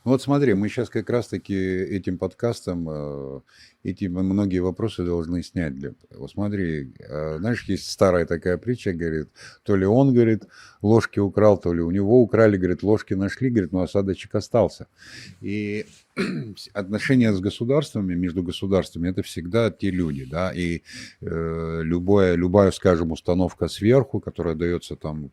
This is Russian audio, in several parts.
Ну вот смотри, мы сейчас как раз-таки этим подкастом эти многие вопросы должны снять. Вот смотри, знаешь, есть старая такая притча, говорит, то ли он, говорит, ложки украл, то ли у него украли, говорит, ложки нашли, говорит, но осадочек остался. И отношения с государствами, между государствами, это всегда те люди, да, и любая, скажем, установка сверху, которая дается там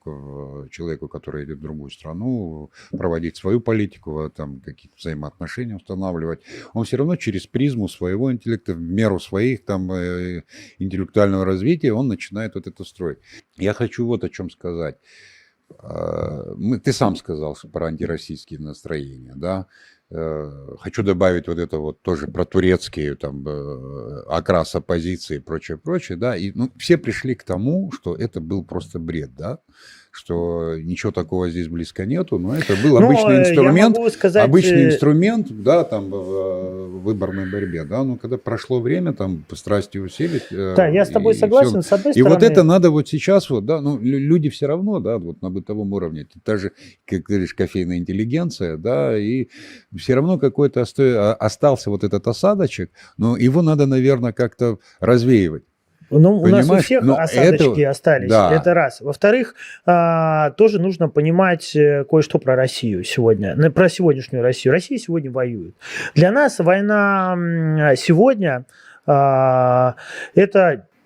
человеку, который идет в другую страну, проводить свою политику, там какие-то взаимоотношения устанавливать, он все равно через призму своего интеллекта, в меру своих там интеллектуального развития, он начинает вот это строить. Я хочу вот о чем сказать. Ты сам сказал про антироссийские настроения, да? Хочу добавить вот это вот тоже про турецкие там окрас оппозиции и прочее, прочее, да, и все пришли к тому, что это был просто бред, да, что ничего такого здесь близко нету, но это был обычный инструмент, да, там в выборной борьбе, да, но когда прошло время, там страсти уселись. Да, я с тобой согласен, с одной стороны. И вот это надо вот сейчас вот, да, ну, люди все равно, да, вот на бытовом уровне, та же, как ты говоришь, кофейная интеллигенция, да, и все равно какой-то остался вот этот осадочек, но его надо, наверное, как-то развеивать. Ну, у нас у всех осадочки остались, да. Это раз. Во-вторых, тоже нужно понимать кое-что про Россию сегодня, про сегодняшнюю Россию. Россия сегодня воюет. Для нас война сегодня это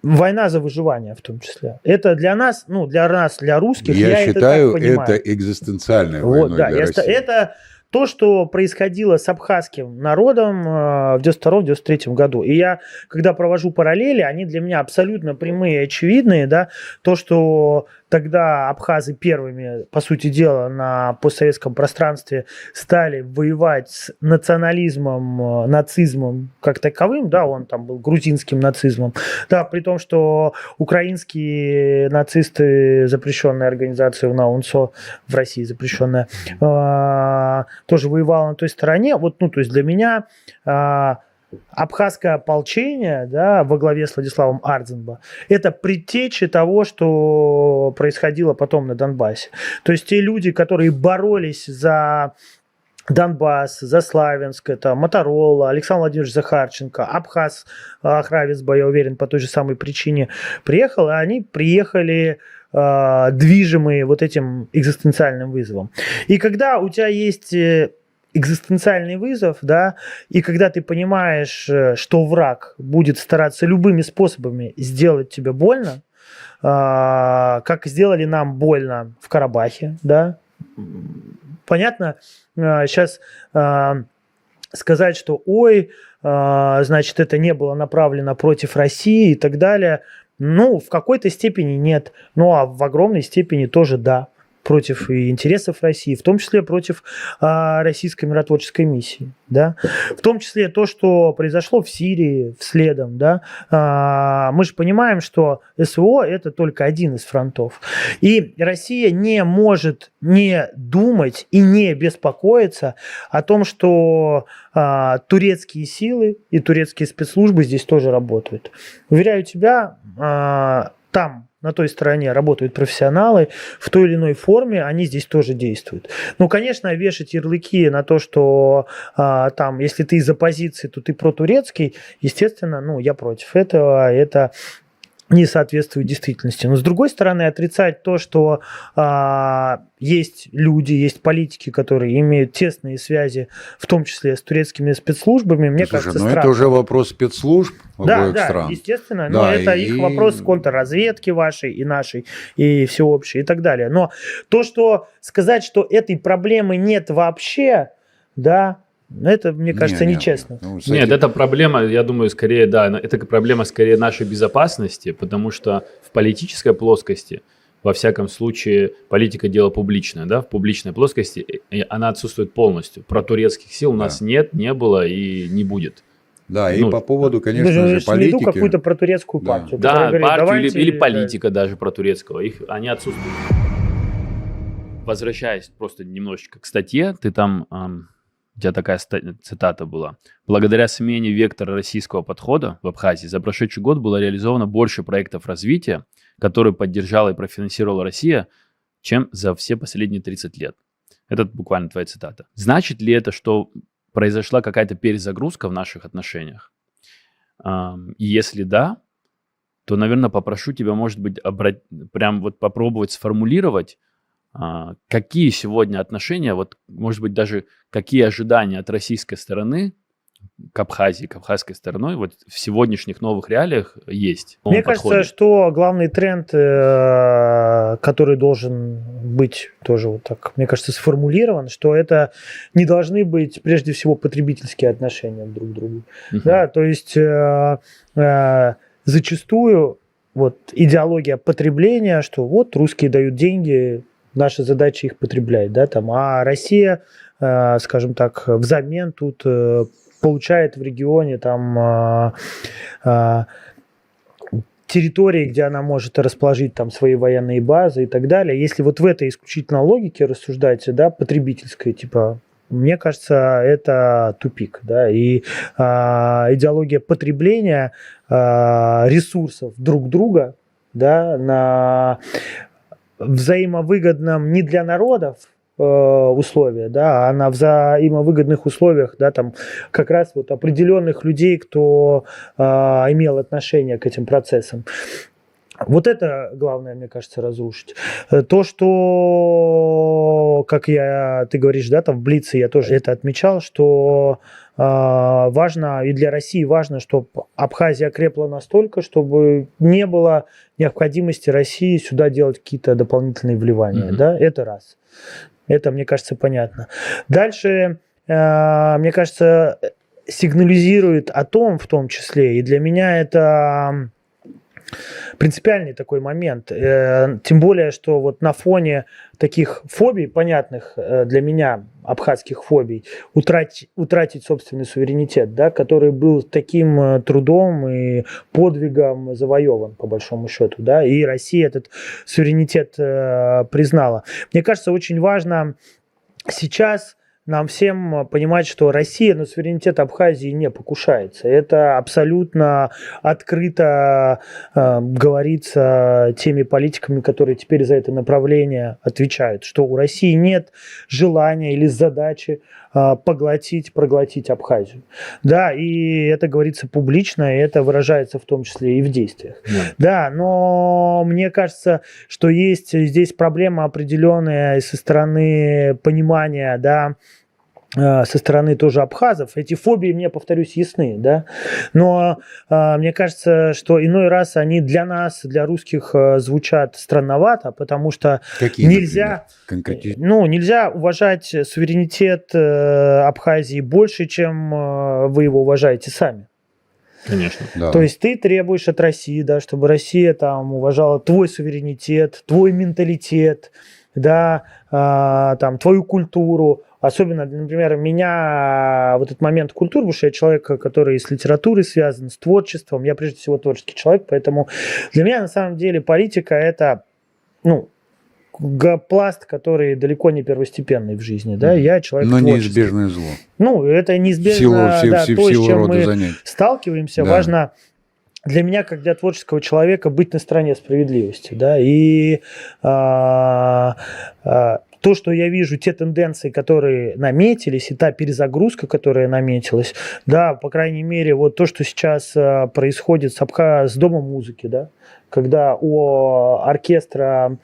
война за выживание в том числе. Это для нас, ну, для русских, я считаю, это экзистенциальная война вот, да, для России. Это то, что происходило с абхазским народом в 92-93 году. И я, когда провожу параллели, они для меня абсолютно прямые и очевидные. Да? То, что тогда абхазы первыми, по сути дела, на постсоветском пространстве стали воевать с национализмом, нацизмом как таковым, да, он там был грузинским нацизмом, да, при том, что украинские нацисты, запрещенная организация УНА-УНСО в России запрещенная, тоже воевала на той стороне. Вот, ну, то есть для меня абхазское ополчение, да, во главе с Владиславом Ардзенбо, это предтечи того, что происходило потом на Донбассе. То есть те люди, которые боролись за Донбасс, за Славянск, это Моторола, Александр Владимирович Захарченко, Абхаз Ахравицбо, я уверен, по той же самой причине приехал, и они приехали движимые вот этим экзистенциальным вызовом. И когда у тебя есть экзистенциальный вызов, да, и когда ты понимаешь, что враг будет стараться любыми способами сделать тебе больно, как сделали нам больно в Карабахе, да, понятно, сейчас сказать, что ой, значит, это не было направлено против России и так далее, ну, в какой-то степени нет, ну, а в огромной степени тоже да, против интересов России, в том числе против российской миротворческой миссии, да, в том числе то, что произошло в Сирии вследом, да, мы же понимаем, что СВО это только один из фронтов, и Россия не может не думать и не беспокоиться о том, что турецкие силы и турецкие спецслужбы здесь тоже работают. Уверяю тебя, там на той стороне работают профессионалы, в той или иной форме они здесь тоже действуют. Ну, конечно, вешать ярлыки на то, что там, если ты из оппозиции, то ты протурецкий, естественно, ну, я против этого, это не соответствует действительности. Но, с другой стороны, отрицать то, что есть люди, есть политики, которые имеют тесные связи, в том числе с турецкими спецслужбами, мне кажется, странно. Это уже вопрос спецслужб обоих стран. Да, естественно, но это их вопрос контрразведки вашей и нашей, и всеобщей, и так далее. Но то, что сказать, что этой проблемы нет вообще, да, это, мне кажется, нечестно. Нет, это проблема, я думаю, скорее, да, это проблема скорее нашей безопасности, потому что в политической плоскости, во всяком случае, политика дело публичное, да, в публичной плоскости она отсутствует полностью. Про турецких сил у нас нет, не было и не будет. Да, и по поводу, конечно же, политики. Какую-то протурецкую партию. Да, партию или политика даже протурецкого, они отсутствуют. Возвращаясь просто немножечко к статье, ты там... У тебя такая цитата была. Благодаря смене вектора российского подхода в Абхазии за прошедший год было реализовано больше проектов развития, которые поддержала и профинансировала Россия, чем за все последние 30 лет. Это буквально твоя цитата. Значит ли это, что произошла какая-то перезагрузка в наших отношениях? И если да, то, наверное, попрошу тебя, может быть, прям вот попробовать сформулировать, какие сегодня отношения, вот, может быть, даже какие ожидания от российской стороны к Абхазии, к абхазской стороной вот в сегодняшних новых реалиях есть. Мне кажется, что главный тренд, который должен быть тоже вот так, мне кажется, сформулирован, что это не должны быть прежде всего потребительские отношения друг к другу. Да, то есть зачастую вот идеология потребления, что вот русские дают деньги, наша задача их потреблять, да, там, а Россия, скажем так, взамен тут получает в регионе там территории, где она может расположить там свои военные базы и так далее. Если вот в этой исключительно логике рассуждать, да, потребительской, типа, мне кажется, это тупик, да, и идеология потребления ресурсов друг друга, да, на взаимовыгодном не для народов условия, да, а на взаимовыгодных условиях, да, там как раз вот определенных людей, кто имел отношение к этим процессам. Вот это главное, мне кажется, разрушить. То, что, как ты говоришь, да, там в Блице я тоже это отмечал, что важно, и для России важно, чтобы Абхазия крепла настолько, чтобы не было необходимости России сюда делать какие-то дополнительные вливания. Да? Это раз. Это, мне кажется, понятно. Дальше, мне кажется, сигнализирует о том, в том числе, и для меня это принципиальный такой момент. Тем более, что вот на фоне таких фобий, понятных для меня, абхазских фобий, утратить собственный суверенитет, да, который был таким трудом и подвигом завоеван, по большому счету. Да, и Россия этот суверенитет признала. Мне кажется, очень важно сейчас нам всем понимать, что Россия на суверенитет Абхазии не покушается. Это абсолютно открыто говорится теми политиками, которые теперь за это направление отвечают, что у России нет желания или задачи проглотить Абхазию. Да, и это говорится публично, и это выражается в том числе и в действиях. Да, но мне кажется, что есть здесь проблема определенная со стороны понимания, да, со стороны тоже абхазов. Эти фобии, мне, повторюсь, ясны, да, но мне кажется, что иной раз они для нас, для русских, звучат странновато, потому что нельзя уважать суверенитет Абхазии больше, чем вы его уважаете сами. Конечно. Да. То есть ты требуешь от России, да, чтобы Россия там уважала твой суверенитет, твой менталитет, да, там, твою культуру. Особенно, например, меня вот этот момент культуры, потому что я человек, который с литературой связан, с творчеством. Я прежде всего творческий человек, поэтому для меня на самом деле политика это, пласт, который далеко не первостепенный в жизни. Да? Я человек но творческий. Неизбежное зло. Это неизбежно, то, с чем мы сталкиваемся. Да. Важно для меня, как для творческого человека, быть на стороне справедливости. Да? И то, что я вижу, те тенденции, которые наметились, и та перезагрузка, которая наметилась, да, по крайней мере, вот то, что сейчас происходит с Домом музыки, да, когда у оркестра,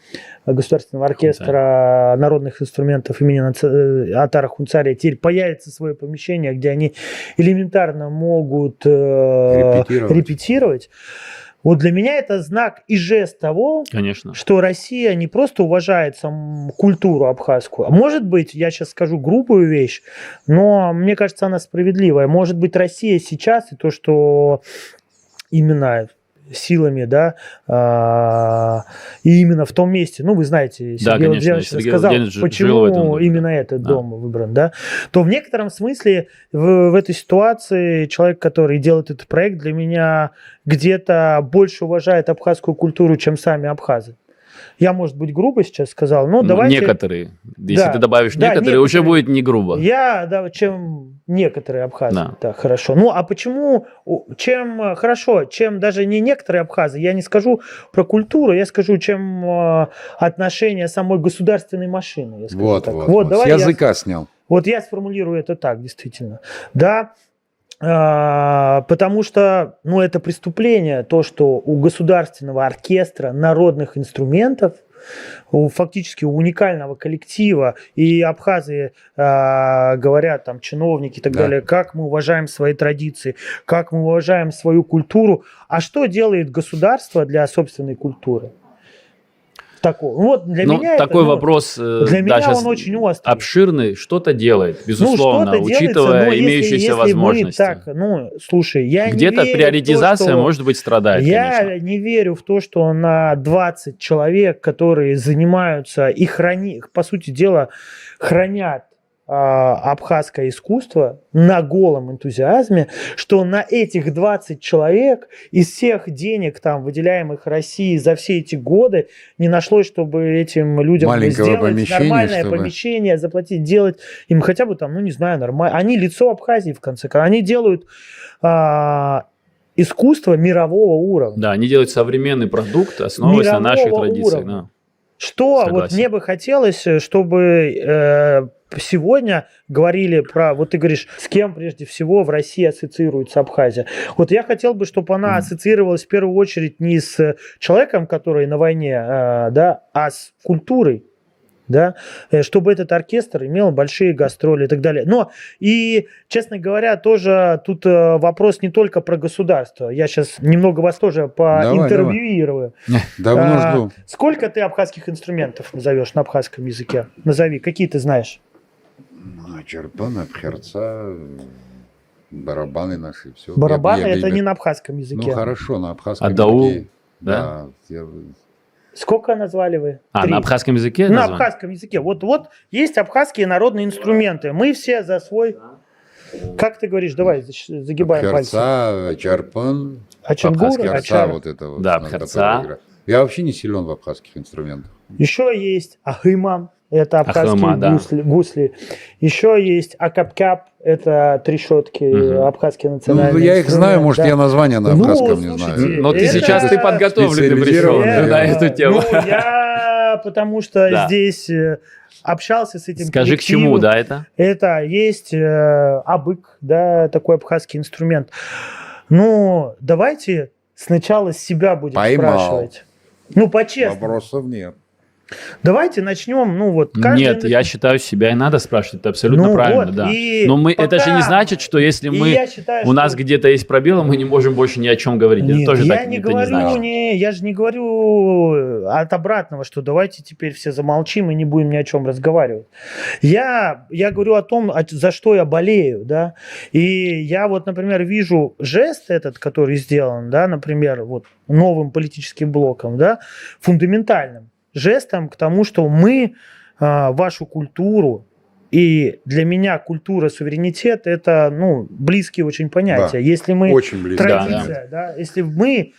государственного оркестра народных инструментов имени Атара Хунцария теперь появится свое помещение, где они элементарно могут репетировать. Вот для меня это знак и жест того, конечно, что Россия не просто уважает культуру абхазскую, а может быть, я сейчас скажу грубую вещь, но мне кажется, она справедливая. Может быть, Россия сейчас, и то, что именно силами, да, и именно в том месте, вы знаете, Сергей Владимирович рассказал, почему именно этот дом выбран, да, то в некотором смысле в этой ситуации человек, который делает этот проект, для меня где-то больше уважает абхазскую культуру, чем сами абхазы. Я, может быть, грубо сейчас сказал, но Ну, давайте... некоторые. Если Да, ты добавишь да, некоторые, уже некоторые. будет не грубо. Чем некоторые абхазы. Да. Так, хорошо. Ну, а почему, чем даже не некоторые абхазы, я не скажу про культуру, я скажу, чем отношение самой государственной машины. Я скажу Вот, так. вот, вот. С давай языка снял. Вот я сформулирую это так, действительно. Да, потому что, это преступление, то, что у государственного оркестра народных инструментов, фактически у уникального коллектива, и абхазы говорят, там, чиновники и так далее, как мы уважаем свои традиции, как мы уважаем свою культуру. А что делает государство для собственной культуры? Вот для меня такой это, вопрос для меня сейчас он очень острый. обширный. Что-то делает, безусловно, что-то учитывая делается, имеющиеся если возможности. Мы так, слушай, я Где-то не верю приоритизация, в то, что... может быть, страдает, Я конечно. не верю в то, что на 20 человек, которые занимаются и по сути дела, хранят абхазское искусство на голом энтузиазме, что на этих 20 человек из всех денег, там, выделяемых России за все эти годы, не нашлось, чтобы этим людям сделать нормальное помещение, заплатить, делать им хотя бы там, нормально. Они лицо Абхазии, в конце концов. Они делают искусство мирового уровня. Да, они делают современный продукт, основываясь на наших традициях. Да. Что вот мне бы хотелось, чтобы сегодня говорили про, вот ты говоришь, с кем прежде всего в России ассоциируется Абхазия. Вот я хотел бы, чтобы она ассоциировалась в первую очередь не с человеком, который на войне, а с культурой. Да, чтобы этот оркестр имел большие гастроли и так далее. Но и, честно говоря, тоже тут вопрос не только про государство. Я сейчас немного вас тоже поинтервьюирую. Давно жду. Сколько ты абхазских инструментов назовешь на абхазском языке? Назови, какие ты знаешь? Чарпан, абхерца, барабаны наши. Все. Барабаны это не на абхазском языке. Ну хорошо, на абхазском языке. Да. Сколько назвали вы? 3. На абхазском языке? На абхазском языке. Вот есть абхазские народные инструменты. Мы все за свой... Как ты говоришь? Давай, загибаем пальцы. Абхерца, чарпан, ачангур, абхерца, вот это вот. Да, абхерца. Я вообще не силен в абхазских инструментах. Еще есть ахыман. Это абхазские гусли. Еще есть акапкап, это трещотки, абхазские национальные. Ну, я их знаю, может, я название на абхазском не знаю. Но ты сейчас подготовленный пришел на эту тему. Потому что здесь общался с этим Скажи, к чему, да, это? Это есть абык, да, такой абхазский инструмент. Ну, давайте сначала с себя будем спрашивать. Ну, по-честному. Вопросов нет. Давайте начнем, Нет, я считаю, себя и надо спрашивать, это абсолютно правильно, да. Но это же не значит, что если у нас где-то есть пробелы, мы не можем больше ни о чем говорить. Нет, это тоже я так не это говорю, не значит. я же не говорю от обратного, что давайте теперь все замолчим и не будем ни о чем разговаривать. Я говорю о том, за что я болею, да. И я вот, например, вижу жест этот, который сделан, да, например, вот новым политическим блоком, да, фундаментальным жестом к тому, что мы вашу культуру, и для меня культура, суверенитет – это близкие очень понятия. Да, если мы очень близко. Традиция, да, если мы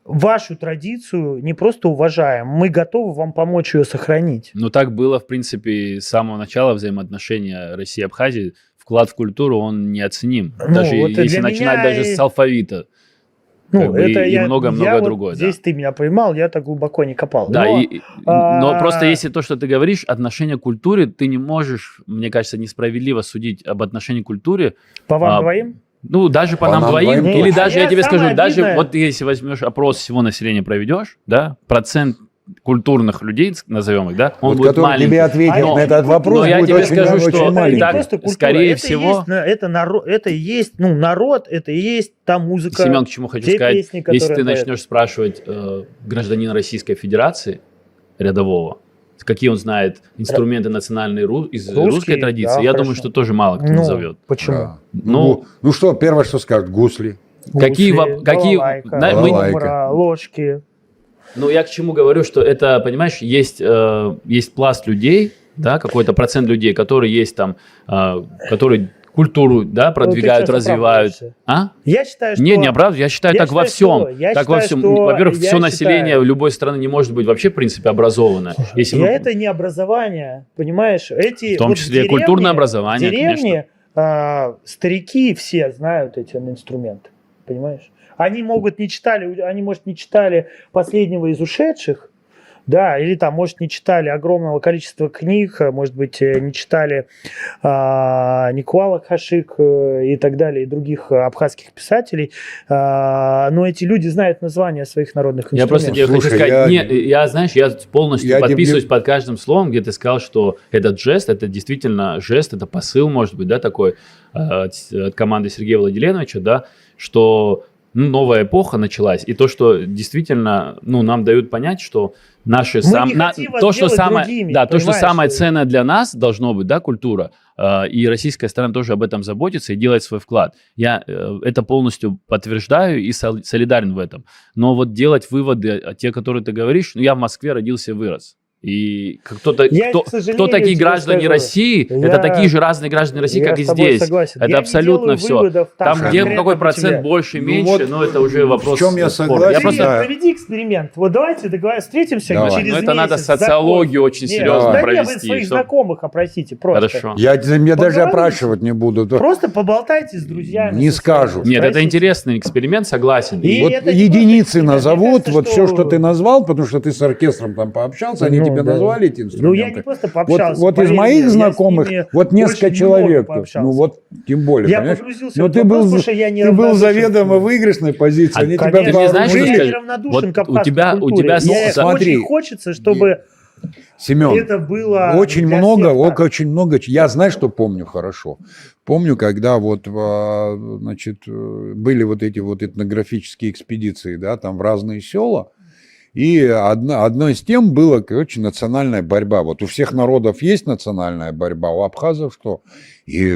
вашу традицию не просто уважаем, мы готовы вам помочь ее сохранить. Ну, так было, в принципе, с самого начала взаимоотношения России и Абхазии. Вклад в культуру, он неоценим. Даже если начинать даже с алфавита. Это и много-много другое. Здесь ты меня поймал, я так глубоко не копал. Да, но просто если то, что ты говоришь, отношение к культуре, ты не можешь, мне кажется, несправедливо судить об отношении к культуре. По вам двоим? Ну, даже по нам двоим. Нет, или даже, я тебе скажу, обидное... даже вот если возьмешь опрос всего населения проведешь, да, процент культурных людей, назовем их, да, он будет маленький. Тебе ответит на этот вопрос, но я будет тебе очень, скажу, очень что маленький. так, просто культура, скорее это всего... это и есть народ, это и есть та музыка, Семен, к чему хочу сказать, песни, если ты начнешь спрашивать гражданина Российской Федерации, рядового, какие он знает инструменты национальные из русской традиции, да, я хорошо. думаю, что тоже мало кто назовет. Почему? Да. Ну, что, первое, что скажут, гусли. Какие балалайка, ложки. Ну, я к чему говорю, что это, понимаешь, есть пласт людей, да, какой-то процент людей, которые есть там, которые культуру, да, продвигают, сейчас развивают. оправдываешься. А? Я считаю, что... Не оправдываю, я считаю, так во всем. Я Так во считаю, всем. что- Во-первых, я все население считаю- любой страны не может быть вообще, в принципе, образовано. Если мы- Это не образование, понимаешь? Эти, В том вот числе и деревне- культурное образование, в деревне старики все знают эти инструменты, понимаешь? Они могут не читали, они, может, не читали последнего из ушедших, да, или там, может, не читали огромного количества книг, может быть, не читали Никуала Хашик и так далее, и других абхазских писателей, но эти люди знают названия своих народных Я просто инструментов. тебе хочу Слушай, сказать, знаешь, я полностью я подписываюсь под каждым словом, где ты сказал, что этот жест, это действительно жест, это посыл, может быть, да, такой от команды Сергея Владиленовича, да, что новая эпоха началась, и то, что действительно, нам дают понять, что наши Мы не хотим вас то, что делать самое, другими, да, то, что понимаешь? самое ценное для нас должно быть, да, культура, и российская сторона тоже об этом заботится и делает свой вклад. Я это полностью подтверждаю и солидарен в этом. Но вот делать выводы, те, которые ты говоришь, я в Москве родился и вырос. И кто К сожалению, такие тебе граждане скажу, России, это такие же разные граждане России, я как и с тобой здесь. согласен. Это Я не абсолютно делаю все. выводов Там, где конкретно какой по процент тебе. больше, Ну меньше, вот но это уже вопрос. чем я спора. согласен, Я Привет, просто... да. проведи эксперимент. Вот давайте встретимся Давай. через Ну, это месяц. надо за социологию кофе. очень Нет, серьезно да не, вы провести. своих чтоб- знакомых опросите просто. Хорошо. Я даже Поговорите. опрашивать не буду. Просто поболтайте с друзьями. Не со скажу. своими, Нет, это спросите. интересный эксперимент, согласен. И Вот это не единицы просто эксперимент. назовут, Мне вот кажется, все, что ты назвал, потому что ты с оркестром там пообщался, они Ну, тебе да. назвали эти Ну, инструменты. я не просто Вот, пообщался. вот из поверь моих мне, я с знакомых, ними вот несколько очень много человек, пообщался. ну вот тем более, Я понимаешь? погрузился Но в этот ты вопрос, был, потому что я не ты был равнодушен. заведомо в выигрышной позиции, А, они Конечно, тебя ты мне знаешь, что я вооружили. скажи? не равнодушен Вот к у абхазской тебя культуре. ну, Мне смотри, очень хочется, чтобы Семен, это было очень для много, всех так. очень много. Я знаю, что помню хорошо. Помню, когда вот, значит, были вот эти вот этнографические экспедиции, да, там в разные села. И одной из тем была, короче, национальная борьба. Вот у всех народов есть национальная борьба, у абхазов что? И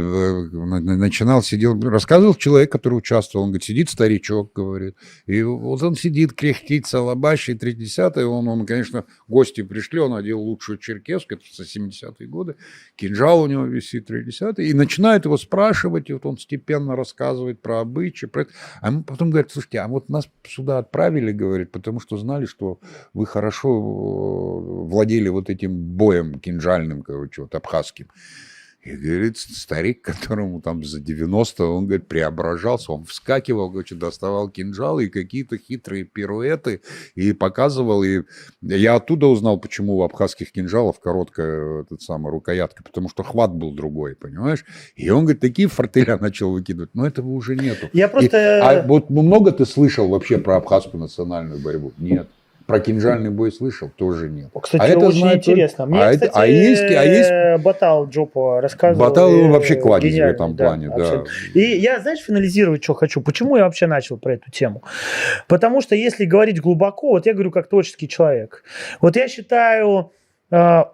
сидел, рассказывал человек, который участвовал, он говорит, сидит старичок, говорит, и вот он сидит, кряхтит, салабащий, 30-й, он, конечно, гости пришли, он одел лучшую черкеску, это со 70-е годы, кинжал у него висит, 30-й, и начинает его спрашивать, и вот он степенно рассказывает про обычаи, а ему потом говорит, слушайте, а вот нас сюда отправили, говорит, потому что знали, что вы хорошо владели вот этим боем кинжальным, короче, вот абхазским. И, говорит, старик, которому там за 90, он, говорит, преображался, он вскакивал, короче, доставал кинжал и какие-то хитрые пируэты и показывал. И я оттуда узнал, почему у абхазских кинжалов короткая рукоятка, потому что хват был другой, понимаешь? И он, говорит, такие фортеля начал выкидывать, но этого уже нету. Я просто... А вот много ты слышал вообще про абхазскую национальную борьбу? Нет. Про кинжальный бой слышал? Тоже нет. Кстати, очень интересно. Мне, кстати, есть Батал Джопа рассказывал. Батал вообще кладезь в гениальный, этом плане, да. абсолютно. И я, знаешь, финализировать, что хочу. Почему я вообще начал про эту тему? Потому что если говорить глубоко, вот я говорю как творческий человек. Вот я считаю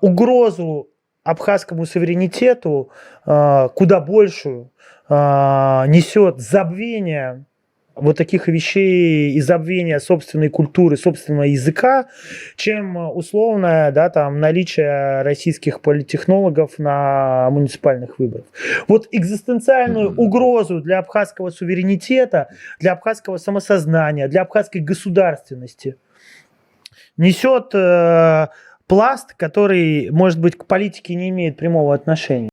угрозу абхазскому суверенитету куда большую несет забвение вот таких вещей и забвения собственной культуры, собственного языка, чем условное, да, там, наличие российских политтехнологов на муниципальных выборах. Вот экзистенциальную угрозу для абхазского суверенитета, для абхазского самосознания, для абхазской государственности несет пласт, который, может быть, к политике не имеет прямого отношения.